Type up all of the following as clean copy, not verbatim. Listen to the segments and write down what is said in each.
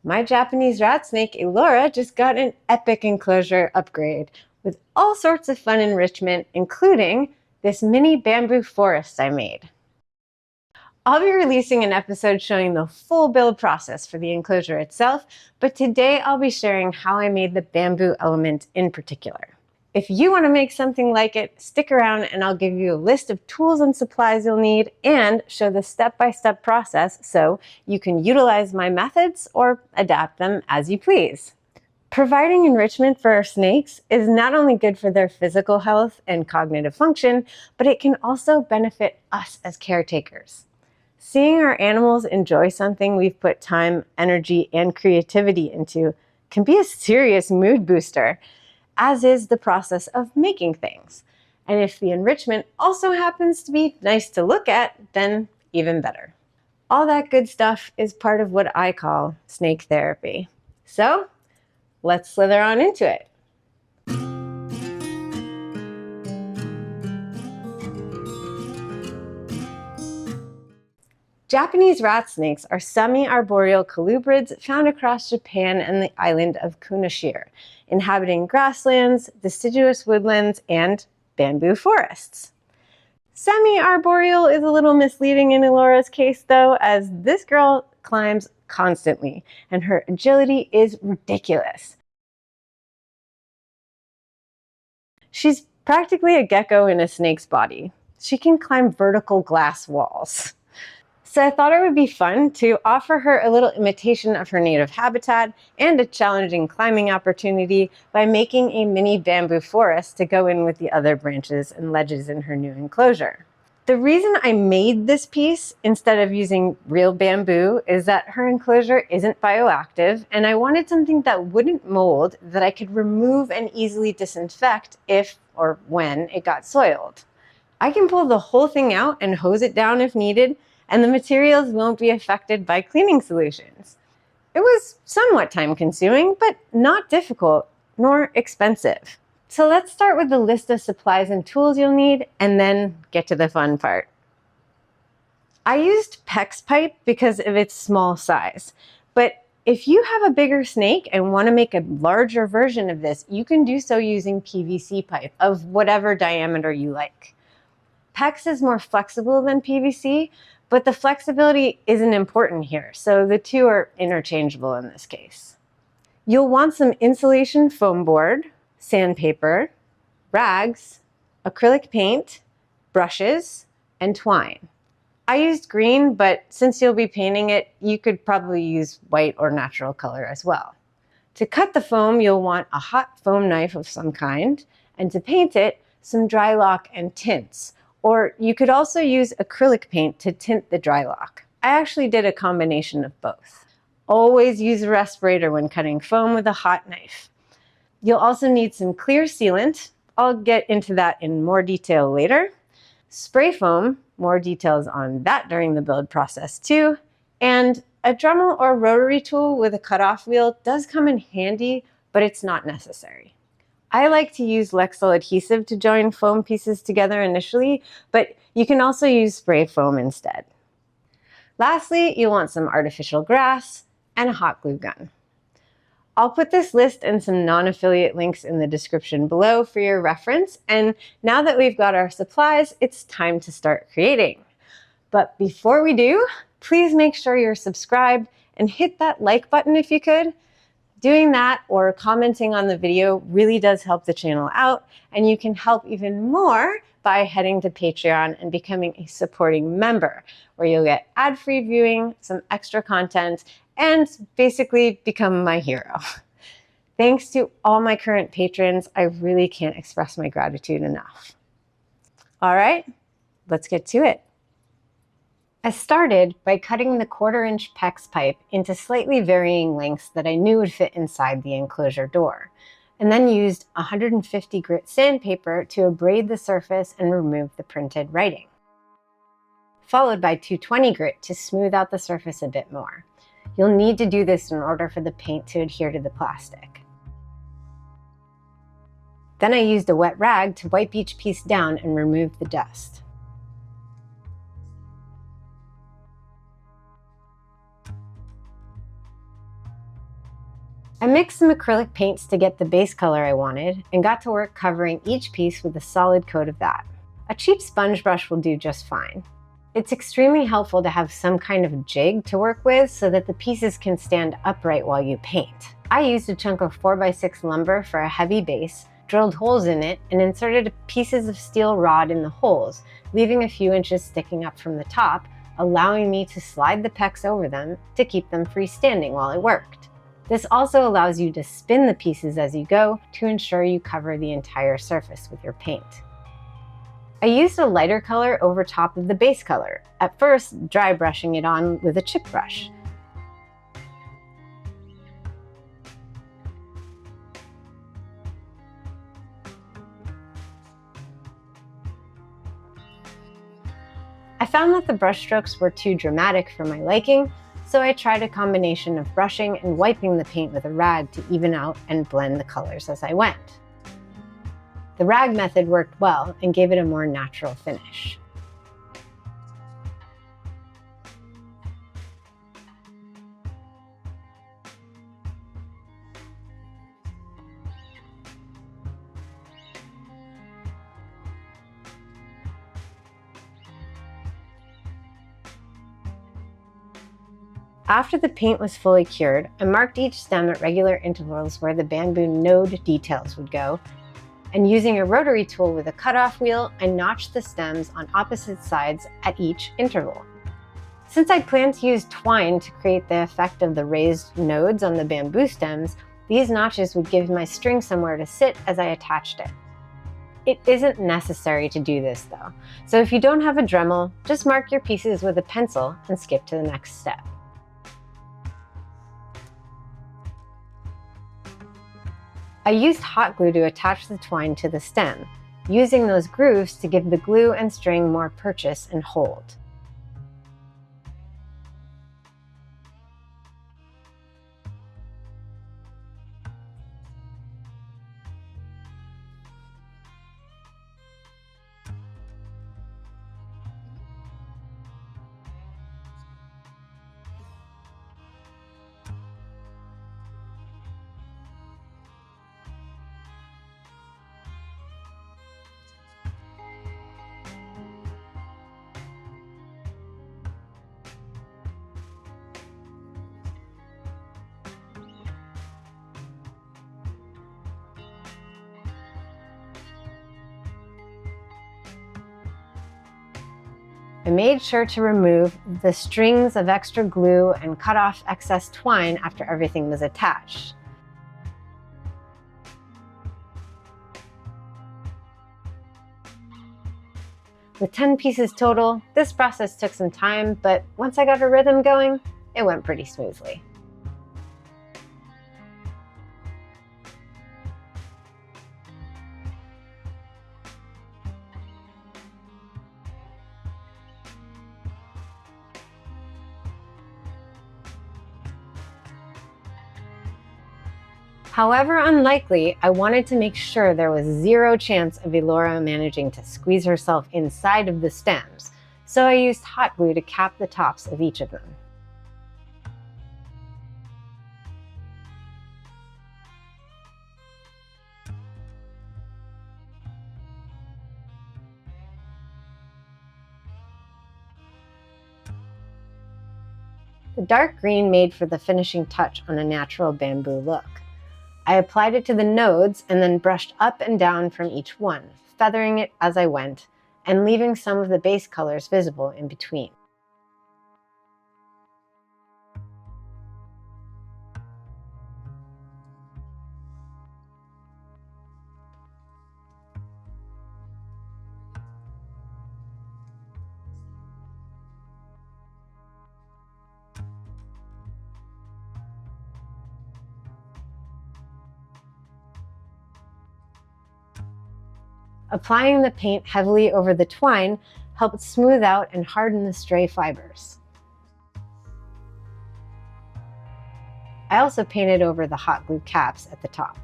My Japanese rat snake, Elora, just got an epic enclosure upgrade with all sorts of fun enrichment, including this mini bamboo forest I made. I'll be releasing an episode showing the full build process for the enclosure itself, but today I'll be sharing how I made the bamboo element in particular. If you want to make something like it, stick around and I'll give you a list of tools and supplies you'll need and show the step-by-step process so you can utilize my methods or adapt them as you please. Providing enrichment for our snakes is not only good for their physical health and cognitive function, but it can also benefit us as caretakers. Seeing our animals enjoy something we've put time, energy, and creativity into can be a serious mood booster, as is the process of making things. And if the enrichment also happens to be nice to look at, then even better. All that good stuff is part of what I call snake therapy. So let's slither on into it. Japanese rat snakes are semi-arboreal colubrids found across Japan and the island of Kunashir, inhabiting grasslands, deciduous woodlands, and bamboo forests. Semi-arboreal is a little misleading in Elora's case, though, as this girl climbs constantly, and her agility is ridiculous. She's practically a gecko in a snake's body. She can climb vertical glass walls. So I thought it would be fun to offer her a little imitation of her native habitat and a challenging climbing opportunity by making a mini bamboo forest to go in with the other branches and ledges in her new enclosure. The reason I made this piece instead of using real bamboo is that her enclosure isn't bioactive, and I wanted something that wouldn't mold, that I could remove and easily disinfect if or when it got soiled. I can pull the whole thing out and hose it down if needed, and the materials won't be affected by cleaning solutions. It was somewhat time-consuming, but not difficult nor expensive. So let's start with the list of supplies and tools you'll need, and then get to the fun part. I used PEX pipe because of its small size, but if you have a bigger snake and want to make a larger version of this, you can do so using PVC pipe of whatever diameter you like. PEX is more flexible than PVC, but the flexibility isn't important here, so the two are interchangeable in this case. You'll want some insulation foam board, sandpaper, rags, acrylic paint, brushes, and twine. I used green, but since you'll be painting it, you could probably use white or natural color as well. To cut the foam, you'll want a hot foam knife of some kind, and to paint it, some dry lock and tints. Or you could also use acrylic paint to tint the dry lock. I actually did a combination of both. Always use a respirator when cutting foam with a hot knife. You'll also need some clear sealant. I'll get into that in more detail later. Spray foam, more details on that during the build process too. And a Dremel or rotary tool with a cutoff wheel does come in handy, but it's not necessary. I like to use Lexol adhesive to join foam pieces together initially, but you can also use spray foam instead. Lastly, you'll want some artificial grass and a hot glue gun. I'll put this list and some non-affiliate links in the description below for your reference, and now that we've got our supplies, it's time to start creating. But before we do, please make sure you're subscribed and hit that like button if you could. Doing that or commenting on the video really does help the channel out, and you can help even more by heading to Patreon and becoming a supporting member, where you'll get ad-free viewing, some extra content, and basically become my hero. Thanks to all my current patrons. I really can't express my gratitude enough. All right, let's get to it. I started by cutting the 1/4-inch PEX pipe into slightly varying lengths that I knew would fit inside the enclosure door, and then used 150 grit sandpaper to abrade the surface and remove the printed writing, followed by 220 grit to smooth out the surface a bit more. You'll need to do this in order for the paint to adhere to the plastic. Then I used a wet rag to wipe each piece down and remove the dust. I mixed some acrylic paints to get the base color I wanted and got to work covering each piece with a solid coat of that. A cheap sponge brush will do just fine. It's extremely helpful to have some kind of jig to work with so that the pieces can stand upright while you paint. I used a chunk of 4x6 lumber for a heavy base, drilled holes in it, and inserted pieces of steel rod in the holes, leaving a few inches sticking up from the top, allowing me to slide the pecs over them to keep them freestanding while I worked. This also allows you to spin the pieces as you go to ensure you cover the entire surface with your paint. I used a lighter color over top of the base color, at first dry brushing it on with a chip brush. I found that the brush strokes were too dramatic for my liking, so I tried a combination of brushing and wiping the paint with a rag to even out and blend the colors as I went. The rag method worked well and gave it a more natural finish. After the paint was fully cured, I marked each stem at regular intervals where the bamboo node details would go, and using a rotary tool with a cutoff wheel, I notched the stems on opposite sides at each interval. Since I planned to use twine to create the effect of the raised nodes on the bamboo stems, these notches would give my string somewhere to sit as I attached it. It isn't necessary to do this though, so if you don't have a Dremel, just mark your pieces with a pencil and skip to the next step. I used hot glue to attach the twine to the stem, using those grooves to give the glue and string more purchase and hold. I made sure to remove the strings of extra glue and cut off excess twine after everything was attached. With 10 pieces total, this process took some time, but once I got a rhythm going, it went pretty smoothly. However unlikely, I wanted to make sure there was zero chance of Elora managing to squeeze herself inside of the stems, so I used hot glue to cap the tops of each of them. The dark green made for the finishing touch on a natural bamboo look. I applied it to the nodes and then brushed up and down from each one, feathering it as I went, and leaving some of the base colors visible in between. Applying the paint heavily over the twine helped smooth out and harden the stray fibers. I also painted over the hot glue caps at the top.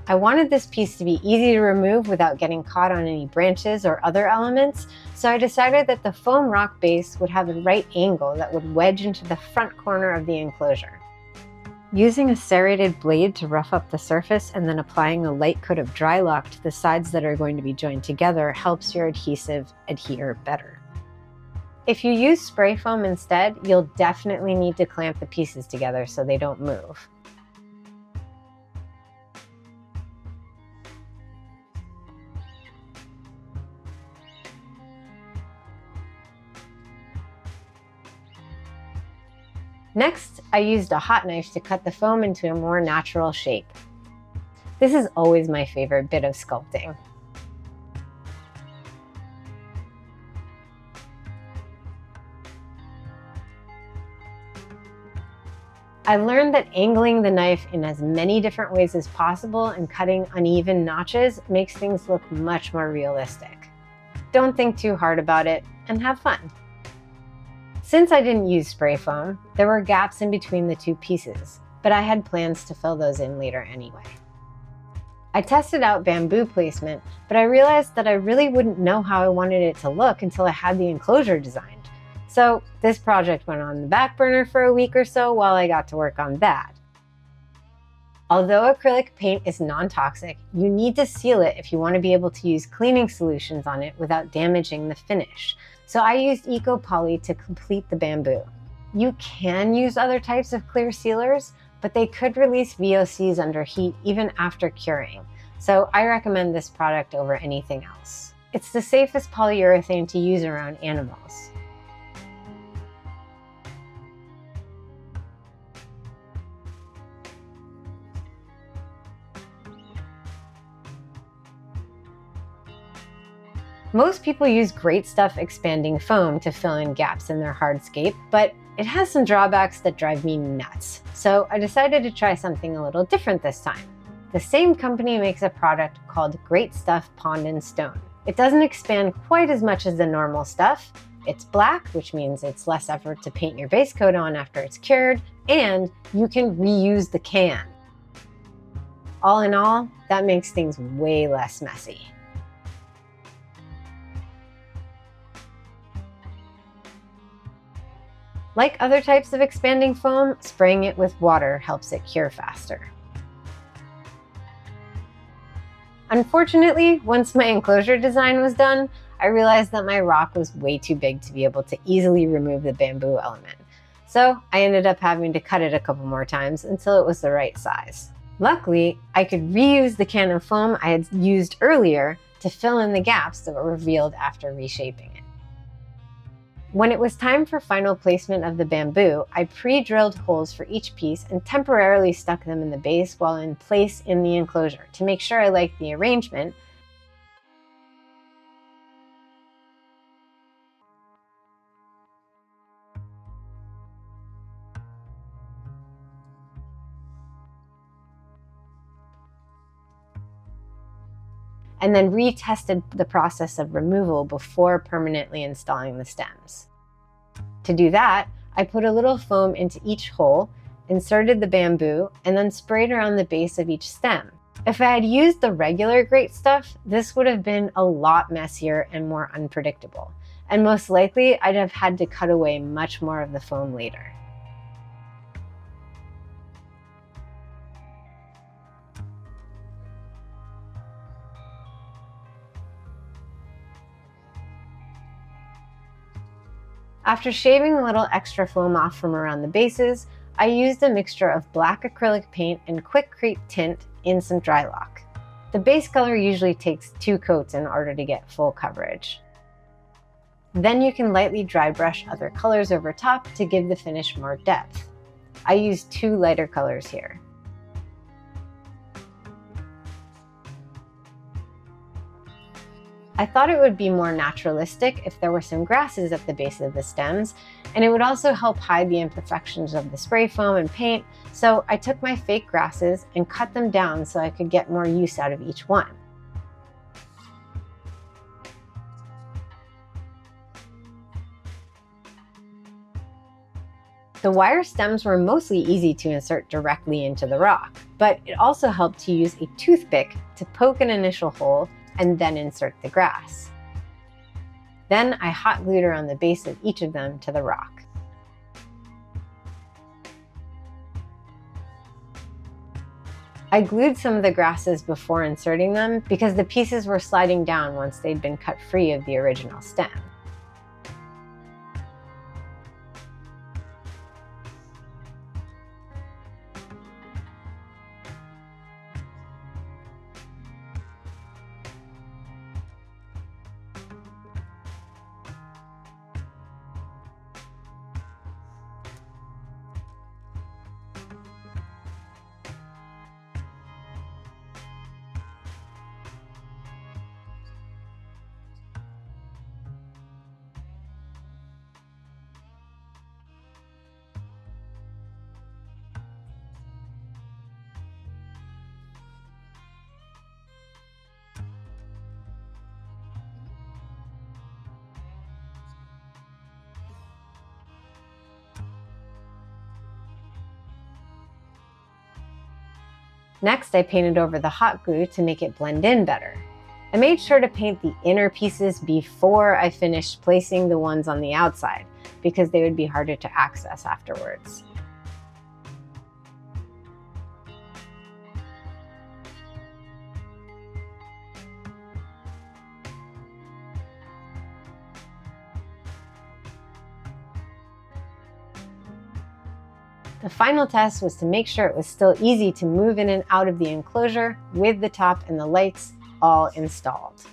I wanted this piece to be easy to remove without getting caught on any branches or other elements, so I decided that the foam rock base would have a right angle that would wedge into the front corner of the enclosure. Using a serrated blade to rough up the surface and then applying a light coat of dry lock to the sides that are going to be joined together helps your adhesive adhere better. If you use spray foam instead, you'll definitely need to clamp the pieces together so they don't move. Next, I used a hot knife to cut the foam into a more natural shape. This is always my favorite bit of sculpting. I learned that angling the knife in as many different ways as possible and cutting uneven notches makes things look much more realistic. Don't think too hard about it and have fun. Since I didn't use spray foam, there were gaps in between the two pieces, but I had plans to fill those in later anyway. I tested out bamboo placement, but I realized that I really wouldn't know how I wanted it to look until I had the enclosure designed. So this project went on the back burner for a week or so while I got to work on that. Although acrylic paint is non-toxic, you need to seal it if you want to be able to use cleaning solutions on it without damaging the finish. So I used Eco Poly to complete the bamboo. You can use other types of clear sealers, but they could release VOCs under heat even after curing. So I recommend this product over anything else. It's the safest polyurethane to use around animals. Most people use Great Stuff expanding foam to fill in gaps in their hardscape, but it has some drawbacks that drive me nuts. So I decided to try something a little different this time. The same company makes a product called Great Stuff Pond and Stone. It doesn't expand quite as much as the normal stuff. It's black, which means it's less effort to paint your base coat on after it's cured, and you can reuse the can. All in all, that makes things way less messy. Like other types of expanding foam, spraying it with water helps it cure faster. Unfortunately, once my enclosure design was done, I realized that my rock was way too big to be able to easily remove the bamboo element. So I ended up having to cut it a couple more times until it was the right size. Luckily, I could reuse the can of foam I had used earlier to fill in the gaps that were revealed after reshaping it. When it was time for final placement of the bamboo, I pre-drilled holes for each piece and temporarily stuck them in the base while in place in the enclosure to make sure I liked the arrangement. And then retested the process of removal before permanently installing the stems. To do that, I put a little foam into each hole, inserted the bamboo, and then sprayed around the base of each stem. If I had used the regular Great Stuff, this would have been a lot messier and more unpredictable, and most likely I'd have had to cut away much more of the foam later. After shaving a little extra foam off from around the bases, I used a mixture of black acrylic paint and Quikrete tint in some dry lock. The base color usually takes 2 coats in order to get full coverage. Then you can lightly dry brush other colors over top to give the finish more depth. I used 2 lighter colors here. I thought it would be more naturalistic if there were some grasses at the base of the stems, and it would also help hide the imperfections of the spray foam and paint, so I took my fake grasses and cut them down so I could get more use out of each one. The wire stems were mostly easy to insert directly into the rock, but it also helped to use a toothpick to poke an initial hole and then insert the grass. Then I hot glued around the base of each of them to the rock. I glued some of the grasses before inserting them because the pieces were sliding down once they'd been cut free of the original stem. Next, I painted over the hot glue to make it blend in better. I made sure to paint the inner pieces before I finished placing the ones on the outside, because they would be harder to access afterwards. The final test was to make sure it was still easy to move in and out of the enclosure with the top and the lights all installed.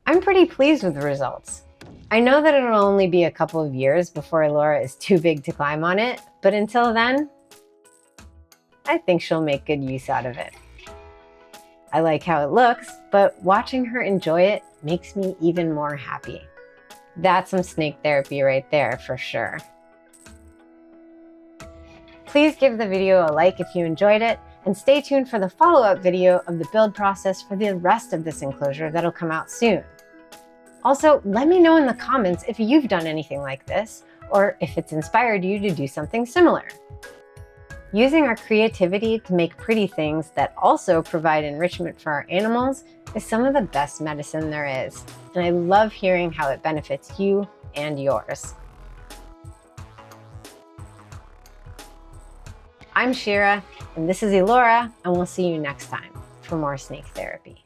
I'm pretty pleased with the results. I know that it'll only be a couple of years before Elora is too big to climb on it, but until then, I think she'll make good use out of it. I like how it looks, but watching her enjoy it makes me even more happy. That's some snake therapy right there for sure. Please give the video a like if you enjoyed it, and stay tuned for the follow-up video of the build process for the rest of this enclosure that'll come out soon. Also, let me know in the comments if you've done anything like this, or if it's inspired you to do something similar. Using our creativity to make pretty things that also provide enrichment for our animals is some of the best medicine there is, and I love hearing how it benefits you and yours. I'm Shira, and this is Elora, and we'll see you next time for more snake therapy.